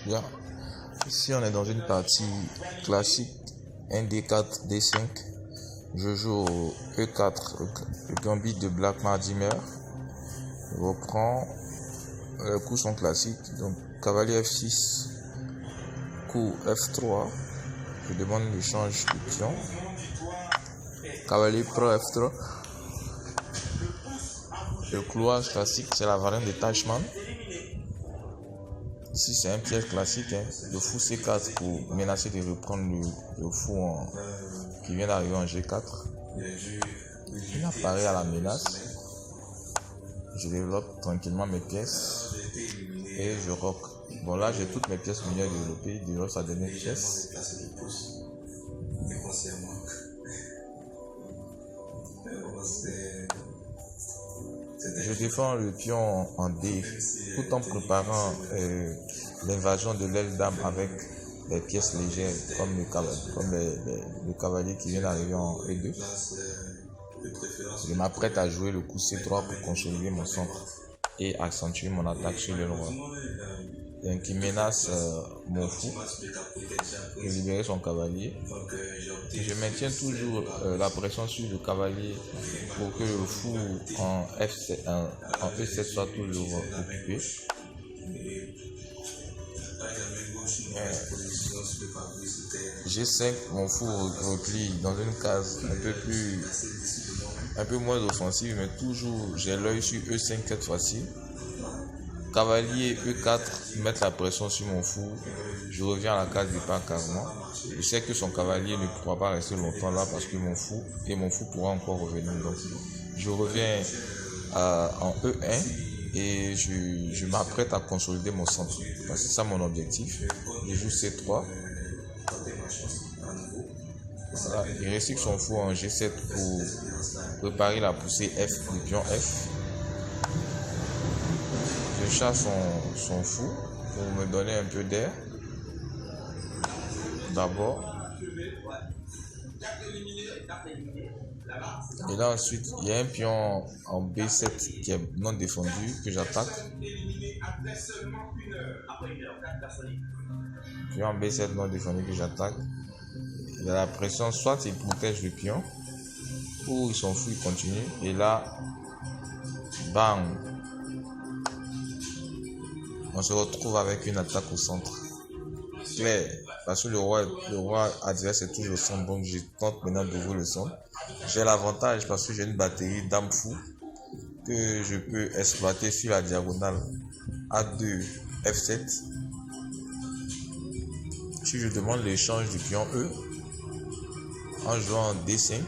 Bien. Ici, on est dans une partie classique, un D4, D5. Je joue au E4, le gambit de Black Mortimer. Je reprends. Les coups sont classiques. Donc, cavalier F6, coup F3. Je demande l'échange de pion. Cavalier prend F3. Le clouage classique, c'est la variante de Teichmann. Ici, c'est un piège classique. Le fou C4 pour menacer de reprendre le fou qui vient d'arriver en G4. Il apparaît à la menace. Je développe tranquillement mes pièces et je rock. Bon, là, j'ai toutes mes pièces mineures développées. Il développe sa dernière pièce. Je défends le pion en D tout en préparant l'invasion de l'aile dame avec des pièces légères comme le cavalier qui vient d'arriver en E2. Je m'apprête à jouer le coup C3 pour consolider mon centre et accentuer mon attaque sur le roi. Donc il menace mon fou de libérer son cavalier. Et je maintiens toujours la pression sur le cavalier pour que le fou en E7 soit toujours occupé. G5, mon fou replie dans une case un peu moins offensive, mais toujours j'ai l'œil sur E5 cette fois-ci. Cavalier E4, mettre la pression sur mon fou. Je reviens à la case départ carrément. Je sais que son cavalier ne pourra pas rester longtemps là parce que mon fou pourra encore revenir. Donc je reviens en E1 et je m'apprête à consolider mon centre. Parce que c'est ça mon objectif. Je joue C3. Voilà. Il recycle son fou en G7 pour préparer la poussée F du pion F. Je chasse son fou pour me donner un peu d'air. D'abord. Et là ensuite, il y a un pion en B7 qui est non défendu que j'attaque. Pion en B7 non défendu que j'attaque. Il y a la pression, soit il protège le pion, ou il s'en fout, il continue. Et là, bang! On se retrouve avec une attaque au centre. Clair, parce que le roi adverse est toujours au centre, donc je tente maintenant d'ouvrir le centre. J'ai l'avantage parce que j'ai une batterie dame fou que je peux exploiter sur la diagonale A2 F7. Si je demande l'échange du pion E en jouant en D5,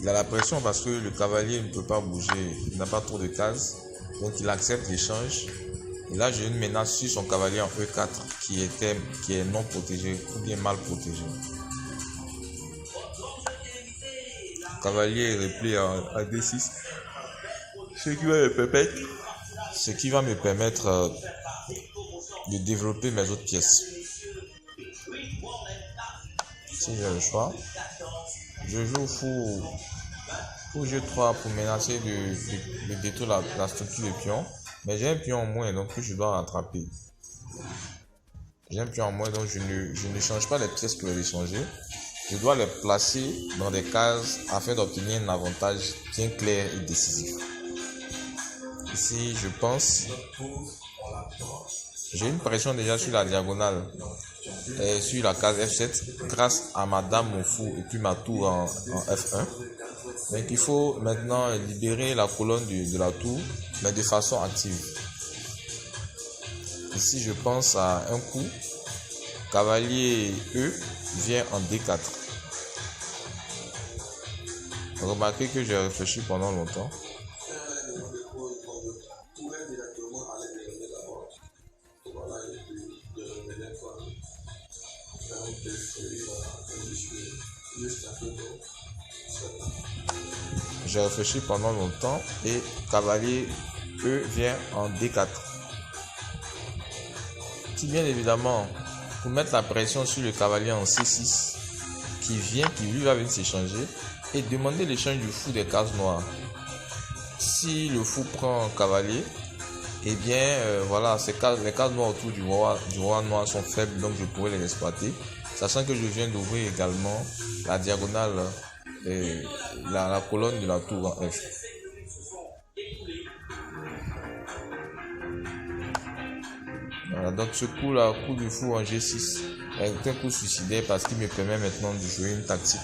il a la pression parce que le cavalier ne peut pas bouger, il n'a pas trop de cases, donc il accepte l'échange. Et là, j'ai une menace sur son cavalier en E4 qui est non protégé ou bien mal protégé. Le cavalier est replié à D6, ce qui va me permettre de développer mes autres pièces. Si j'ai le choix, je joue fou G3 pour menacer de détruire la structure du pion. Mais j'ai un pion en moins, donc que je dois rattraper. J'ai un pion en moins, donc je ne change pas les pièces pour les changer. Je dois les placer dans des cases afin d'obtenir un avantage bien clair et décisif. Ici, je pense, j'ai une pression déjà sur la diagonale et sur la case F7 grâce à ma dame, mon fou et puis ma tour en F1. Donc il faut maintenant libérer la colonne de la tour, mais de façon active. Ici, je pense à un coup. Cavalier E vient en D4. Remarquez que j'ai réfléchi pendant longtemps. J'ai réfléchi pendant longtemps et cavalier E vient en D4. Qui bien évidemment, pour mettre la pression sur le cavalier en C6, qui lui va venir s'échanger et demander l'échange du fou des cases noires. Si le fou prend cavalier, Eh bien, voilà, les cases noires autour du roi noir sont faibles, donc je pourrais les exploiter. Sachant que je viens d'ouvrir également la diagonale, la colonne de la tour en F. Voilà, donc ce coup-là, coup du fou en G6, est un coup suicidaire parce qu'il me permet maintenant de jouer une tactique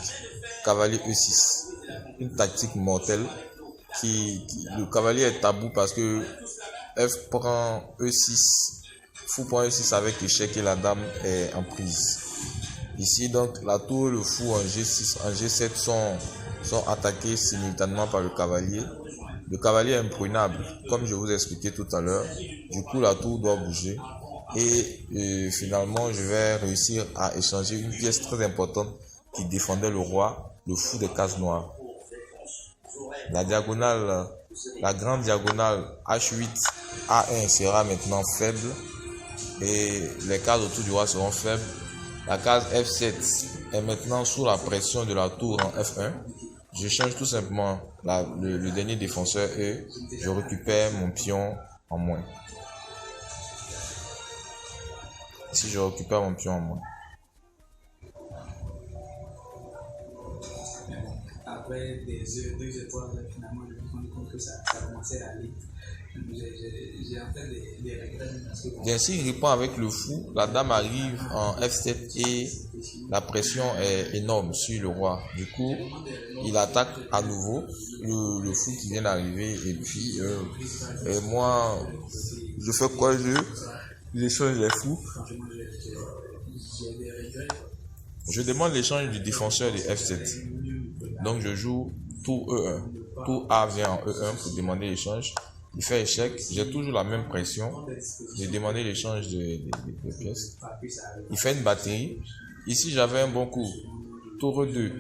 cavalier E6. Une tactique mortelle le cavalier est tabou parce que F prend E6, fou prend E6 avec échec et la dame est en prise. Ici donc la tour et le fou en G6, en G7 sont attaqués simultanément par le cavalier. Le cavalier est imprenable, comme je vous ai expliqué tout à l'heure. Du coup la tour doit bouger et finalement je vais réussir à échanger une pièce très importante qui défendait le roi, le fou des cases noires. La diagonale, la grande diagonale H8 A1 sera maintenant faible et les cases autour du roi seront faibles. La case F7 est maintenant sous la pression de la tour en F1. Je change tout simplement le dernier défenseur et je récupère mon pion en moins. Ici, je récupère mon pion en moins. Après deux étoiles, finalement, je me suis rendu compte que ça commençait à aller. J'ai en fait des regrets. Bien sûr, il répond avec le fou. La dame arrive en F7 et la pression est énorme sur le roi. Du coup, il attaque à nouveau le fou qui vient d'arriver. Et puis, moi, je fais quoi? J'échange les fous. Je demande l'échange du défenseur de F7. Donc, je joue tour E1. Tour A vient en E1 pour demander l'échange. Il fait échec. J'ai toujours la même pression. J'ai demandé l'échange de pièces. Il fait une batterie. Ici, j'avais un bon coup. Tour E2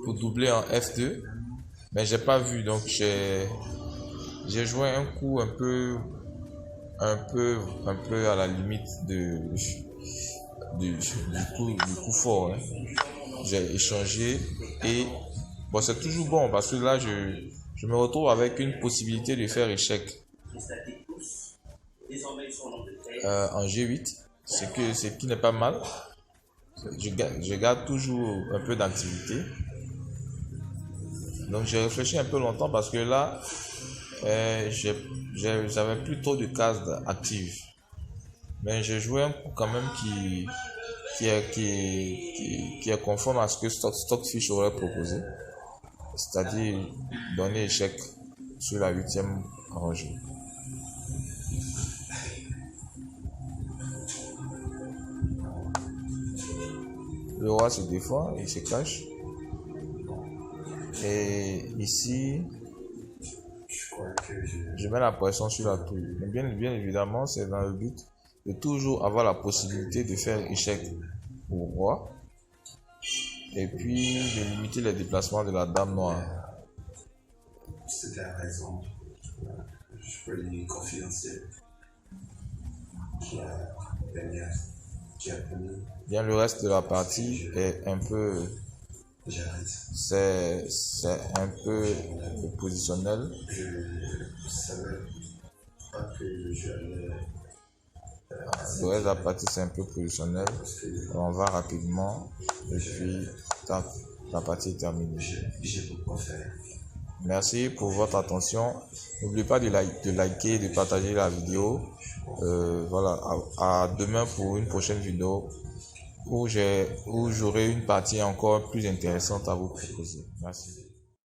pour doubler en F2. Mais j'ai pas vu. Donc, j'ai joué un coup un peu à la limite du coup fort. Hein. J'ai échangé et bon, c'est toujours bon parce que là, je me retrouve avec une possibilité de faire échec en G8, ce qui n'est pas mal. Je garde toujours un peu d'activité. Donc, j'ai réfléchi un peu longtemps parce que là, j'avais plus trop de cases actives. Mais j'ai joué un coup quand même qui est conforme à ce que Stockfish aurait proposé. C'est-à-dire donner échec sur la 8e rangée. Le roi se défend, il se cache. Et ici, je mets la pression sur la tour. Mais bien évidemment, c'est dans le but de toujours avoir la possibilité de faire échec au roi. Et puis de limiter les déplacements de la dame noire. C'est la raison, je peux lui confidentiel qui a permis. Bien, le reste de la partie est un peu, c'est un peu positionnel. Je savais pas que je allais. Le reste de la partie c'est un peu positionnel. On va rapidement et puis la partie est terminée. J'ai beaucoup à faire. Merci pour votre attention. N'oubliez pas de liker, de partager la vidéo. Voilà, à demain pour une prochaine vidéo où j'aurai une partie encore plus intéressante à vous proposer. Merci.